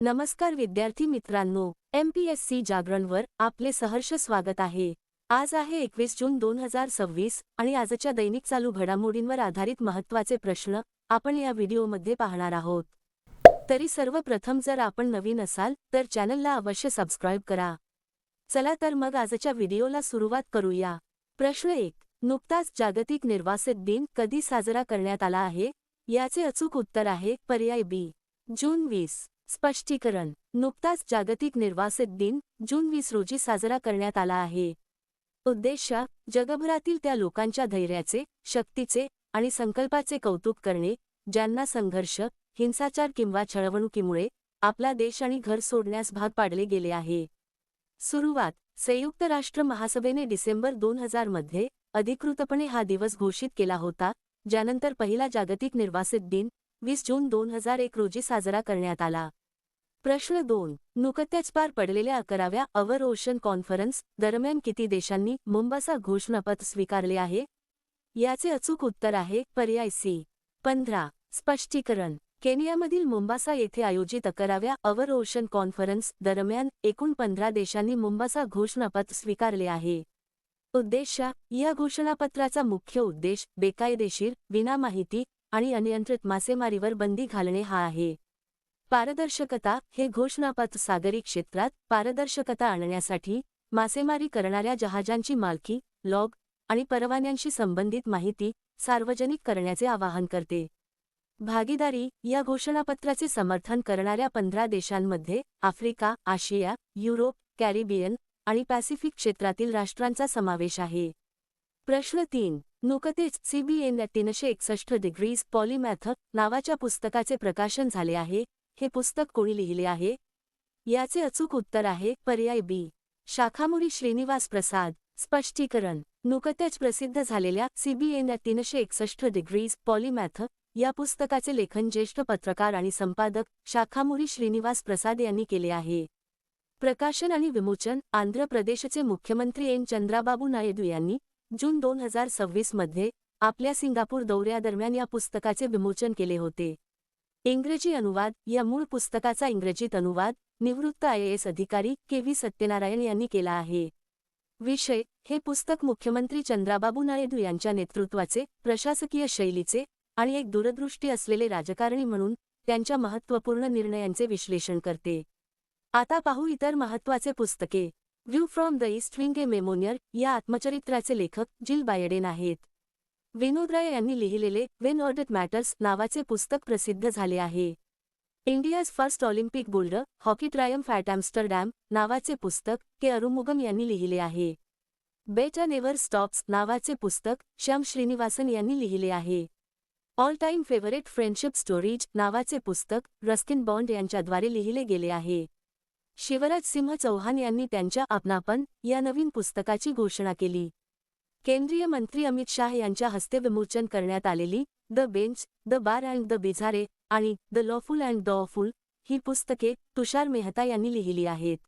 नमस्कार विद्यार्थी मित्रांनो, MPSC जागरणवर आपले सहर्ष स्वागत आहे। आज आहे 21 जून 2026 आणि आजच्या दैनिक चालू घडामोडींवर आधारित महत्त्वाचे प्रश्न आपण या व्हिडिओमध्ये पाहणार आहोत। तरी सर्वप्रथम जर आपण नवीन असाल तर चॅनलला अवश्य सबस्क्राइब करा। चला तर मग आजच्या व्हिडिओला सुरुवात करूया। प्रश्न 1, नुकताच जागतिक निर्वासित दिन कधी साजरा करण्यात आला आहे? याचे अचूक उत्तर आहे पर्याय बी, जून 20। स्पष्टीकरण, नुकताच जागतिक निर्वासित दिन जून 20 रोजी साजरा करण्यात आला आहे। उद्देश, जगभरातील त्या लोकांच्या धैर्याचे, शक्तीचे आणि संकल्पाचे कौतुक करणे ज्यांना संघर्ष, हिंसाचार किंवा छळवणुकीमुळे आपला देश आणि घर सोडण्यास भाग पाडले गेले आहे। सुरुवात, संयुक्त राष्ट्र महासभेने डिसेंबर 2000 मध्ये अधिकृतपणे हा दिवस घोषित केला होता, ज्यानंतर पहिला जागतिक निर्वासित दिन 20 जून 2001 रोजी साजरा करण्यात आला। प्रश्न 2, नुकत्याच पार पडलेल्या 11व्या अवर ओशन कॉन्फरन्स दरम्यान किती देशांनी मोम्बासा घोषणापत्र स्वीकारले आहे? याचे अचूक उत्तर आहे पर्याय सी, 15। स्पष्टीकरण, केनियामधील मोम्बासा येथे आयोजित 11व्या अवर ओशन कॉन्फरन्स दरम्यान एकूण 15 देशांनी मोम्बासा घोषणापत्र स्वीकारले आहे। उद्देश, या घोषणापत्राचा मुख्य उद्देश बेकायदेशीर, विनामाहिती आणि अनियंत्रित मासेमारीवर बंदी घालणे हा आहे। पारदर्शकता, हे घोषणापत्र सागरी क्षेत्रात पारदर्शकता आणण्यासाठी मासेमारी करणाऱ्या जहाजांची मालकी, लॉग आणि परवान्यांशी संबंधित माहिती सार्वजनिक करण्याचे आवाहन करते। भागीदारी, या घोषणापत्राचे समर्थन करणाऱ्या 15 देशांमध्ये आफ्रिका, आशिया, युरोप, कॅरिबियन आणि पॅसिफिक क्षेत्रातील राष्ट्रांचा समावेश आहे। प्रश्न 3, नुकतेच CBN 361 डिग्रीज पॉलीमॅथ नावाच्या पुस्तकाचे प्रकाशन झाले आहे। हे पुस्तक कोणी लिहिले आहे? याचे अचूक उत्तर आहे पर्याय बी, शाखामोरी श्रीनिवास प्रसाद। स्पष्टीकरण, नुकत्याच प्रसिद्ध झालेल्या CBN 361 डिग्रीज पॉलीमॅथ या पुस्तकाचे लेखन ज्येष्ठ पत्रकार आणि संपादक शाखामोरी श्रीनिवास प्रसाद यांनी केले आहे। प्रकाशन आणि विमोचन, आंध्र प्रदेशचे मुख्यमंत्री एन चंद्राबाबू नायडू यांनी जून 2026 मध्ये आपल्या सिंगापूर दौऱ्यादरम्यान या पुस्तकाचे विमोचन केले होते। इंग्रजी अनुवाद, या मूळ पुस्तकाचा इंग्रजीत अनुवाद निवृत्त IAS अधिकारी KV सत्यनारायण यांनी केला आहे। विषय, हे पुस्तक मुख्यमंत्री चंद्राबाबू नायडू यांच्या नेतृत्वाचे, प्रशासकीय शैलीचे आणि एक दूरदृष्टी असलेले राजकारणी म्हणून त्यांच्या महत्त्वपूर्ण निर्णयांचे विश्लेषण करते। आता पाहू इतर महत्त्वाचे पुस्तके। View from the east wing a memoir या आत्मचरित्राचे लेखक जिल बायडेन आहेत। विनोद राय यांनी लिहिलेले व्हेन ऑर्डर मॅटर्स नावाचे पुस्तक प्रसिद्ध झाले आहे। India's first Olympic gold hockey Triumph at Amsterdam नावाचे पुस्तक के अरुमुगम यांनी लिहिले आहे। बेटर नेव्हर स्टॉप्स नावाचे पुस्तक श्याम श्रीनिवासन यांनी लिहिले आहे। All time favourite friendship stories नावाचे पुस्तक रस्किन बॉन्ड यांच्याद्वारे लिहिले गेले आहे। शिवराज सिंह चौहान यांनी त्यांच्या आपनापन या नवीन पुस्तकाची घोषणा केली। केंद्रीय मंत्री अमित शाह यांच्या हस्ते विमोचन करण्यात आलेली the bench, the bar and the bizarre आणि the lawful and the awful ही पुस्तके तुषार मेहता यांनी लिहिली आहेत।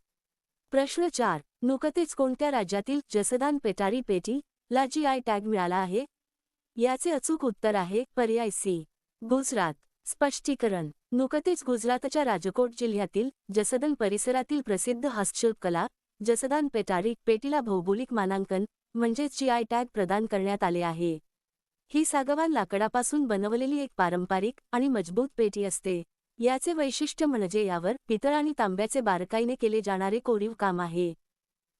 प्रश्न 4, नुकतेच कोणत्या राज्यातील जसदान पेटारी पेटी ला GI टॅग मिळाला आहे? याचे अचूक उत्तर आहे पर्याय सी, गुजरात। स्पष्टीकरण, नुकतेच गुजरातच्या राजकोट जिल्ह्यातील जसदन परिसरातील प्रसिद्ध हस्तशिल्पकला जसदान पेटारी पेटीला भौगोलिक मानांकन म्हणजेच GI टॅग प्रदान करण्यात आले आहे। ही सागवान लाकडापासून बनवलेली एक पारंपरिक आणि मजबूत पेटी असते। याचे वैशिष्ट्य म्हणजे यावर पितळ आणि तांब्याचे बारकाईने केले जाणारे कोरीव काम आहे।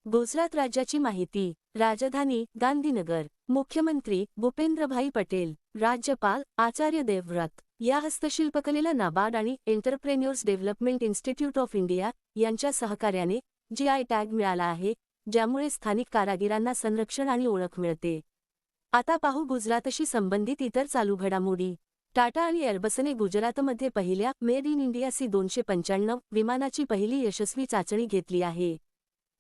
गुजरात राज्याची माहिती, राजधानी गांधीनगर, मुख्यमंत्री भूपेंद्रभाई पटेल, राज्यपाल आचार्य देवव्रत। या हस्तशिल्पकलेला नाबार्ड आणि entrepreneurs development institute of India यांच्या सहकार्याने GI टॅग मिळाला आहे, ज्यामुळे स्थानिक कारागिरांना संरक्षण आणि ओळख मिळते। आता पाहू गुजरातशी संबंधित इतर चालू घडामोडी। टाटा आणि एअरबसने गुजरातमध्ये पहिल्या मेड इन इंडिया C-295 विमानाची पहिली यशस्वी चाचणी घेतली आहे।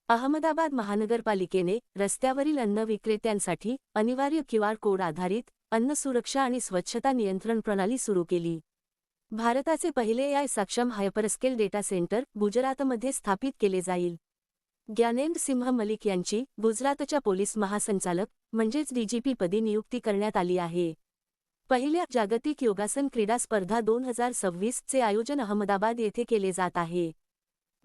अहमदाबाद महानगरपालिकेने रस्त्यावरील अन्न विक्रेत्यांसाठी अनिवार्य QR कोड आधारित अन्न सुरक्षा आणि स्वच्छता नियंत्रण प्रणाली सुरू केली। भारताचे पहिले AI सक्षम हायपरस्केल डेटा सेंटर गुजरातमध्ये स्थापित केले जाईल। ज्ञानेंद्र सिंह मलिक यांची गुजरातच्या पोलीस महासंचालक म्हणजेच DGP पदी नियुक्ती करण्यात आली आहे। पहिल्या जागतिक योगासन क्रीडा स्पर्धा 2026 चे आयोजन अहमदाबाद येथे केले जात आहे.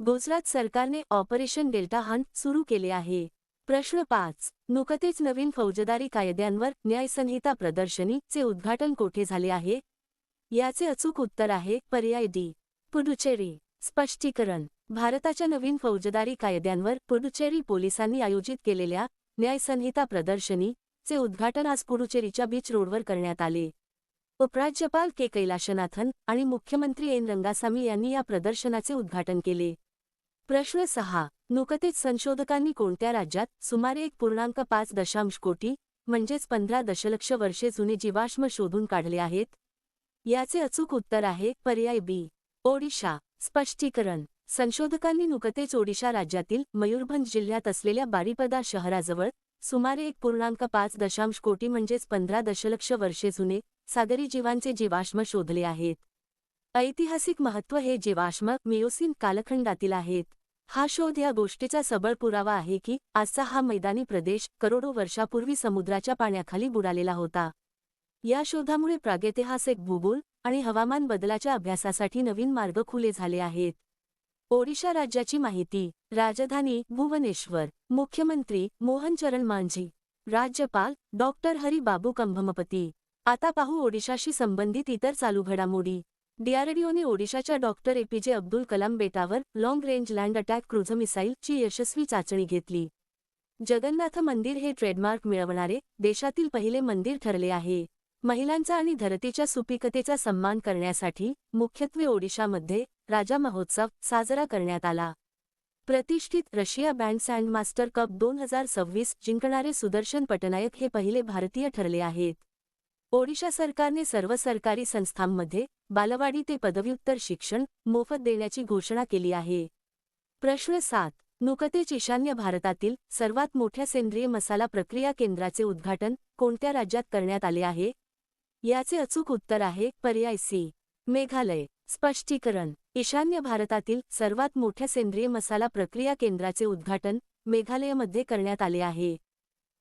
गुजरात सरकारने ऑपरेशन डेल्टा हंट सुरू केले आहे. प्रश्न 5. नुकतेच नवीन फौजदारी कायद्यांवर न्यायसंहिता प्रदर्शनी चे उद्घाटन कोठे झाले आहे? याचे अचूक उत्तर आहे पर्याय डी, पुडुचेरी. स्पष्टीकरण. भारताच्या नवीन फौजदारी कायद्यांवर पुडुचेरी पोलिसांनी आयोजित केलेल्या न्यायसंहिता प्रदर्शनी चे उद्घाटन आज पुडुचेरीच्या बीच रोडवर करण्यात आले. उपराज्यपाल के कैलाशनाथन आणि मुख्यमंत्री एन रंगासामी यांनी या प्रदर्शनाचे उद्घाटन केले. प्रश्न 6. नुकतेच संशोधकांनी कोणत्या राज्यात सुमारे 1.5 कोटी म्हणजेच 15 दशलक्ष वर्षे जुने जीवाश्म शोधून काढले आहेत? याचे अचूक उत्तर आहे पर्याय बी, ओडिशा. स्पष्टीकरण. संशोधकांनी नुकतेच ओडिशा राज्यातील मयूरभंज जिल्ह्यात असलेल्या बारीपदा शहराजवळ सुमारे 1.5 कोटी म्हणजेच 15 दशलक्ष वर्षे जुने सागरी जीवांचे जीवाश्म शोधले आहेत. ऐतिहासिक महत्त्व. हे जीवाश्म मिओसीन कालखंडातील आहेत. हा शोध या गोष्टीचा सबळ पुरावा आहे की आजचा हा मैदानी प्रदेश करोडो वर्षापूर्वी समुद्राच्या पाण्याखाली बुडालेला होता. या शोधामुळे प्रागैतिहासिक भूगोल आणि हवामान बदलाच्या अभ्यासासाठी नवीन मार्ग खुले झाले आहेत. ओडिशा राज्याची माहिती. राजधानी भुवनेश्वर. मुख्यमंत्री मोहन चरण मांझी. राज्यपाल डॉक्टर हरी बाबू कंभमपती. आता पाहू ओडिशाशी संबंधित इतर चालू घडामोडी. डीआरडीओने ओडिशाच्या डॉक्टर एपीजे अब्दुल कलाम बेटावर long range land attack cruise missile ची यशस्वी चाचणी घेतली. जगन्नाथ मंदिर हे ट्रेडमार्क मिळवणारे देशातील पहिले मंदिर ठरले आहे. महिलांचा आणि धरतीच्या सुपीकतेचा सन्मान करण्यासाठी मुख्यत्वे ओडिशामध्ये राजा महोत्सव साजरा करण्यात आला. प्रतिष्ठित रशिया बँड सँडमास्टर कप 2026 जिंकणारे सुदर्शन पटनायक हे पहिले भारतीय ठरले आहेत. ओडिशा सरकारने सर्व सरकारी संस्थांमध्ये बालवाडी ते पदव्युत्तर शिक्षण मोफत देण्याची घोषणा केली आहे. प्रश्न 7. नुकतेच ईशान्य भारतातील सर्वात मोठ्या सेंद्रिय मसाला प्रक्रिया केंद्राचे उद्घाटन कोणत्या राज्यात करण्यात आले आहे? याचे अचूक उत्तर आहे पर्याय सी, मेघालय. स्पष्टीकरण. ईशान्य भारतातील सर्वात मोठ्या सेंद्रिय मसाला प्रक्रिया केंद्राचे उद्घाटन मेघालयमध्ये करण्यात आले आहे.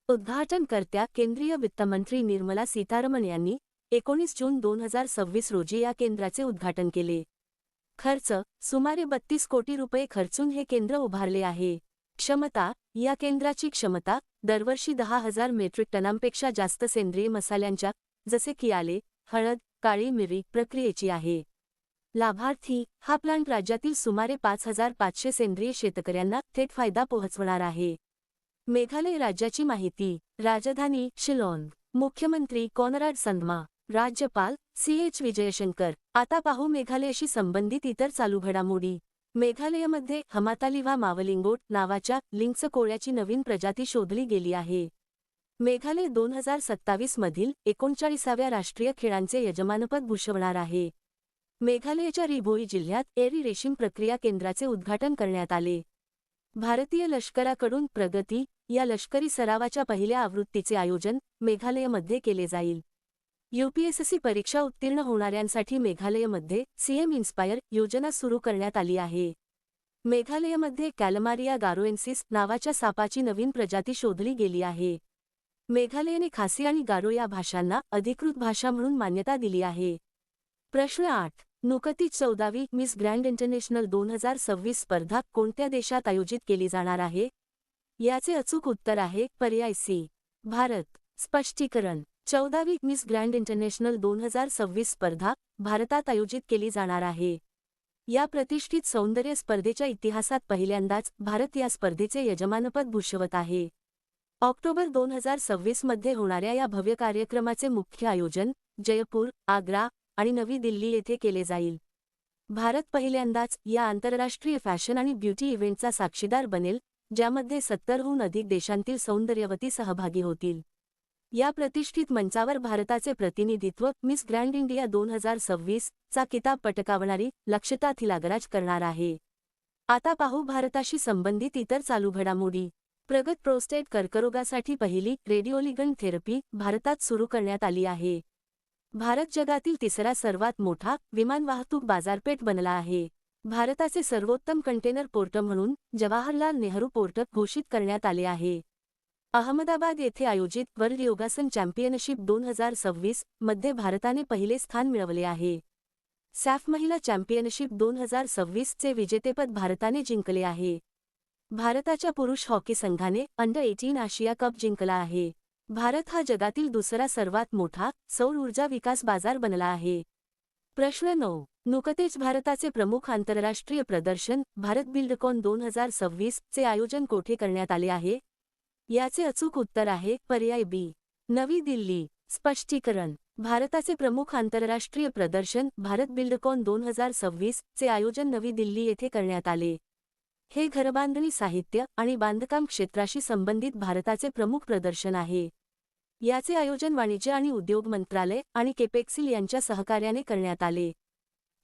उद्घाटनकर्त्या केंद्रीय वित्तमंत्री निर्मला सीतारमण यांनी 19 जून 2026 रोजी या केंद्राचे उद्घाटन केले. खर्च. सुमारे 32 कोटी रुपये खर्चून हे केंद्र उभारले आहे. क्षमता. या केंद्राची क्षमता दरवर्षी 10,000 मेट्रिक टनांपेक्षा जास्त सेंद्रिय मसाल्यांच्या जसे की आले, हळद, काळी मिरी प्रक्रियेची आहे. लाभार्थी. हा प्लांट राज्यातील सुमारे 5,500 सेंद्रिय शेतकऱ्यांना थेट फायदा पोहोचवणार आहे. मेघालय राज्याची माहिती. राजधानी शिलाँग. मुख्यमंत्री कॉनराड संगमा. राज्यपाल CH विजयशंकर. आता पाहू मेघालयशी संबंधित इतर चालू घडामोडी. मेघालयमध्ये हमातालिव्हा मावलिंगोट नावाच्या लिंक्स कोळ्याची नवीन प्रजाती शोधली गेली आहे. मेघालय 2027 मधील 39व्या राष्ट्रीय खेळांचे यजमानपद भूषवणार आहे. मेघालयच्या रिभोई जिल्ह्यात एरी रेशीम प्रक्रिया केंद्राचे उद्घाटन करण्यात आले. भारतीय लष्कराकडून प्रगती या लष्करी सरावाच्या पहिल्या आवृत्तीचे आयोजन मेघालयमध्ये केले जाईल. UPSC परीक्षा उत्तीर्ण होणाऱ्यांसाठी मेघालयमध्ये CM इन्स्पायर योजना सुरू करण्यात आली आहे. मेघालयमध्ये कॅलमारिया गारोएन्सिस नावाच्या सापाची नवीन प्रजाती शोधली गेली आहे. मेघालयने खासी आणि गारो या भाषांना अधिकृत भाषा म्हणून मान्यता दिली आहे. प्रश्न 8. नुकतीच 14वी मिस ग्रँड इंटरनॅशनल 2026 स्पर्धा कोणत्या देशात आयोजित केली जाणार आहे? याचे अचूक उत्तर आहे पर्याय सी, भारत. स्पष्टीकरण. 14वी मिस ग्रँड इंटरनॅशनल 2026 स्पर्धा भारतात आयोजित केली जाणार आहे. या प्रतिष्ठित सौंदर्य स्पर्धेच्या इतिहासात पहिल्यांदाच भारत या स्पर्धेचे यजमानपद भूषवत आहे. ऑक्टोबर 2026 मध्ये होणाऱ्या या भव्य कार्यक्रमाचे मुख्य आयोजन जयपूर, आग्रा आणि नवी दिल्ली येथे केले जाईल. भारत पहिल्यांदाच या आंतरराष्ट्रीय फॅशन आणि ब्युटी इव्हेंटचा साक्षीदार बनेल, ज्यामध्ये 70हून अधिक देशांतील सौंदर्यवती सहभागी होतील. या प्रतिष्ठित मंचावर भारताचे प्रतिनिधित्व मिस ग्रँड इंडिया 2026 चा किताब पटकावणारी लक्षिता थिलागराज करणार आहे. आता पाहू भारताशी संबंधित इतर चालू घडामोडी. प्रगत प्रोस्टेट कर्करोगासाठी पहिली रेडिओलिगंड थेरपी भारतात सुरू करण्यात आली आहे. भारत जगातील तिसरा सर्वात मोठा विमान वाहतूक बाजारपेठ बनला आहे. भारताचे सर्वोत्तम कंटेनर पोर्ट म्हणून जवाहरलाल नेहरू पोर्ट घोषित करण्यात आले आहे. अहमदाबाद येथे आयोजित वर्ल्ड योगासन चॅम्पियनशिप 2026 मध्ये भारताने पहिले स्थान मिळवले आहे. सॅफ महिला चॅम्पियनशिप 2026 चे विजेतेपद भारताने जिंकले आहे. भारताच्या पुरुष हॉकी संघाने अंडर-18 आशिया कप जिंकला आहे. भारत हा जगातील दुसरा सर्वात मोठा सौर ऊर्जा विकास बाजार बनला आहे. प्रश्न 9. नुकतेच भारताचे प्रमुख आंतरराष्ट्रीय प्रदर्शन भारत बिल्डकॉन 2026 चे आयोजन कोठे करण्यात आले आहे? याचे अचूक उत्तर आहे पर्याय बी. नवी दिल्ली. स्पष्टीकरण. भारताचे प्रमुख आंतरराष्ट्रीय प्रदर्शन भारत बिल्डकॉन 2026 चे आयोजन नवी दिल्ली येथे करण्यात आले. हे घरबांधणी साहित्य आणि बांधकाम क्षेत्राशी संबंधित भारताचे प्रमुख प्रदर्शन आहे. याचे आयोजन वाणिज्य आणि उद्योग मंत्रालय आणि केपेक्सिल यांच्या सहकार्याने करण्यात आले.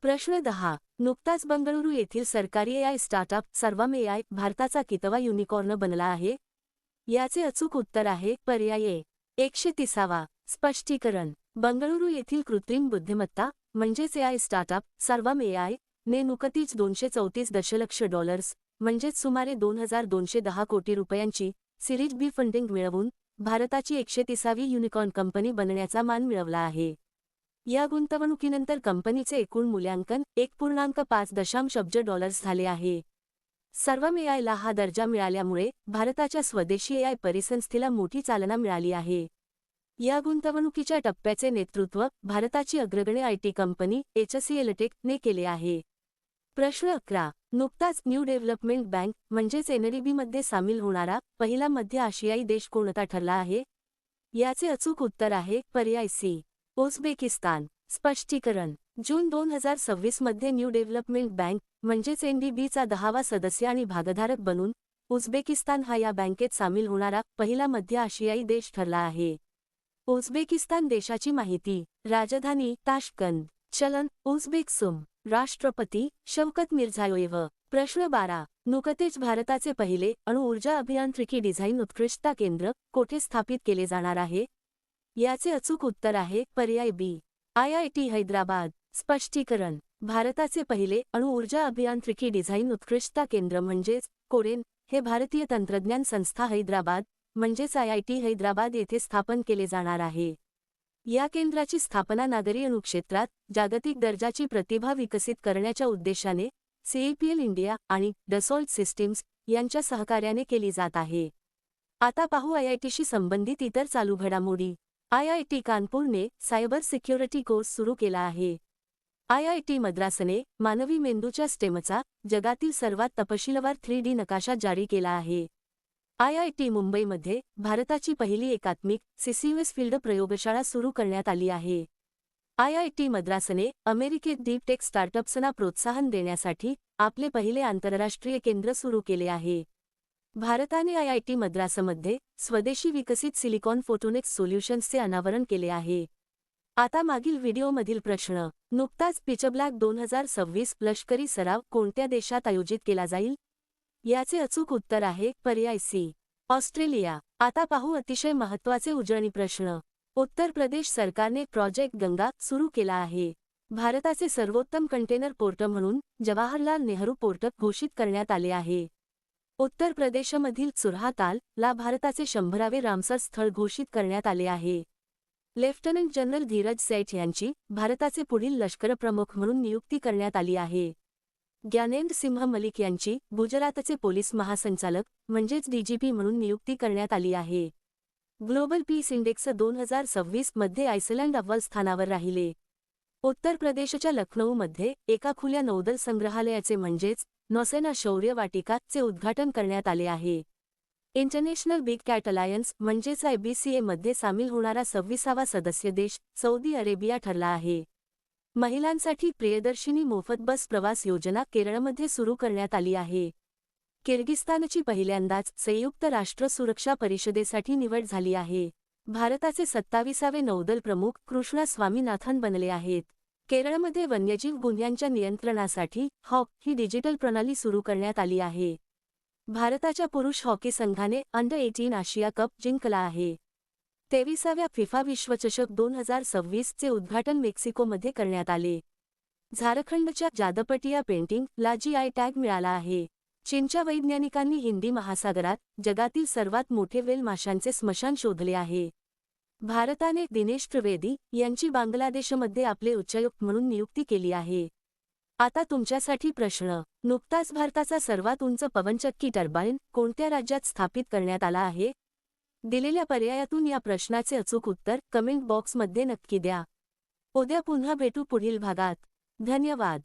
प्रश्न 10. नुकताच बंगळुरू येथील सरकारी AI स्टार्टअप सर्वम AI भारताचा कितवा युनिकॉर्न बनला आहे? याचे अचूक उत्तर आहे पर्याय ए. 130वा. स्पष्टीकरण. बंगळुरू येथील कृत्रिम बुद्धिमत्ता म्हणजेच AI स्टार्टअप सर्वम AI ने नुकतीच $234 म्हणजेच सुमारे 2210 कोटी रुपयांची सिरीज बी फंडिंग मिळवून भारताची 130वी युनिकॉर्न कंपनी बनण्याचा मान मिळवला आहे. या गुंतवणुकीनंतर कंपनीचे एकूण मूल्यांकन $1.5 अब्ज झाले आहे. सर्वम AI ला हा दर्जा मिळाल्यामुळे भारताच्या स्वदेशी AI परिसंस्थेला मोठी चालना मिळाली आहे. या गुंतवणुकीच्या टप्प्याचे नेतृत्व भारताची अग्रगण्य IT कंपनी HCL ने केले आहे. प्रश्न 11. नुकताच न्यू डेव्हलपमेंट बँक म्हणजेच NDB मध्ये सामील होणारा पहिला मध्य आशियाई देश कोणता ठरला आहे? याचे अचूक उत्तर आहे पर्याय सी. उझबेकिस्तान. स्पष्टीकरण. जून 2026 मध्ये न्यू डेव्हलपमेंट बँक म्हणजेच NDBचा 10वा सदस्य आणि भागधारक बनून उझबेकिस्तान हा या बँकेत सामील होणारा पहिला मध्य आशियाई देश ठरला आहे. उझबेकिस्तान देशाची माहिती. राजधानी ताशकंद. चलन उझबेकसुम. राष्ट्रपती शौकत मिर्झायोयेव. प्रश्न 12. नुकतेच भारताचे पहिले अणुऊर्जा अभियांत्रिकी डिझाईन उत्कृष्टता केंद्र कोठे स्थापित केले जाणार आहे? याचे अचूक उत्तर आहे पर्याय बी. IIT हैदराबाद. स्पष्टीकरण. भारताचे पहिले अणुऊर्जा अभियांत्रिकी डिझाईन उत्कृष्टता केंद्र म्हणजेच कोडेन हे भारतीय तंत्रज्ञान संस्था हैदराबाद म्हणजेच IIT हैदराबाद येथे स्थापन केले जाणार आहे. या केंद्राची स्थापना नागरी अणुक्षेत्रात जागतिक दर्जाची प्रतिभा विकसित करण्याच्या उद्देशाने CEPL इंडिया आणि डसॉल्ट सिस्टीम्स यांच्या सहकार्याने केली जात आहे. आता पाहू IITशी संबंधित इतर चालू घडामोडी. IIT कानपूरने सायबर सिक्युरिटी कोर्स सुरू केला आहे. IIT मद्रासने मानवी मेंदूच्या स्टेमचा जगातील सर्वात तपशीलवार 3D नकाशा जारी केला आहे. IIT मुंबईमध्ये भारताची पहिली एकात्मिक CCUS फील्ड प्रयोगशाळा सुरू करण्यात आली आहे. IIT मद्रासने अमेरिकेत डीप टेक स्टार्टअप्सना प्रोत्साहन देण्यासाठी आपले पहिले आंतरराष्ट्रीय केंद्र सुरू केले आहे. भारताने IIT मद्रासमध्ये स्वदेशी विकसित सिलिकॉन फोटोनिक्स सोल्युशन्सचे अनावरण केले आहे. आता मागील व्हिडिओमधील प्रश्न. नुकताच पिचब्लॅक 2026 लष्करी सराव कोणत्या देशात आयोजित केला जाईल? याचे अचूक उत्तर आहे पर्याय सी. ऑस्ट्रेलिया. आता पाहू अतिशय महत्त्वाचे उजळणी प्रश्न. उत्तर प्रदेश सरकारने प्रोजेक्ट गंगा सुरू केला आहे. भारताचे सर्वोत्तम कंटेनर पोर्ट म्हणून जवाहरलाल नेहरू पोर्ट घोषित करण्यात आले आहे. उत्तर प्रदेशमधील चुरहाताल ला भारताचे 100वे रामसर स्थळ घोषित करण्यात आले आहे. लेफ्टनंट जनरल धीरज सेठ यांची भारताचे पुढील लष्करप्रमुख म्हणून नियुक्ती करण्यात आली आहे. ज्ञानेंद्र सिंह मलिक यांची गुजरातचे पोलीस महासंचालक म्हणजेच DGP म्हणून नियुक्ती करण्यात आली आहे. ग्लोबल पीस इंडेक्स 2026 मध्ये आयसलंड अव्वल स्थानावर राहिले. उत्तर प्रदेशच्या लखनऊमध्ये एका खुल्या नौदल संग्रहालयाचे म्हणजेच नौसेना शौर्य वाटिका चे उद्घाटन करण्यात आले आहे. इंटरनॅशनल बिग कॅट अलायन्स म्हणजेच IBCA मध्ये सामील होणारा 26वा सदस्य देश सौदी अरेबिया ठरला आहे. महिलांसाठी प्रियदर्शिनी मोफत बस प्रवास योजना केरळमध्ये सुरू करण्यात आली आहे. किर्गिस्तानची पहिल्यांदाच संयुक्त राष्ट्र सुरक्षा परिषदेसाठी निवड झाली आहे. भारताचे 27वे नौदल प्रमुख कृष्णा स्वामीनाथन बनले आहेत. केरळमध्ये वन्यजीव गुन्ह्यांच्या नियंत्रणासाठी हॉक ही डिजिटल प्रणाली सुरू करण्यात आली आहे. भारताच्या पुरुष हॉकी संघाने अंडर-18 आशिया कप जिंकला आहे. 23व्या फिफा विश्वचषक 2026 चे उद्घाटन मेक्सिकोमध्ये करण्यात आले. झारखंडच्या जादपटिया पेंटिंग ला GI टॅग मिळाला आहे. चीनच्या वैज्ञानिकांनी हिंदी महासागरात जगातील सर्वात मोठे वेल माशांचे स्मशान शोधले आहे. भारताने दिनेश त्रिवेदी यांची बांगलादेशमध्ये आपले उच्चायुक्त म्हणून नियुक्ती केली आहे. आता तुमच्यासाठी प्रश्न. नुकताच भारताचा सर्वात उंच पवनचक्की टर्बाइन कोणत्या राज्यात स्थापित करण्यात आला आहे? दिलेल्या पर्यायातून या प्रश्नाचे अचूक उत्तर कमेंट बॉक्समध्ये नक्की द्या. उद्या पुन्हा भेटू पुढील भागात. धन्यवाद.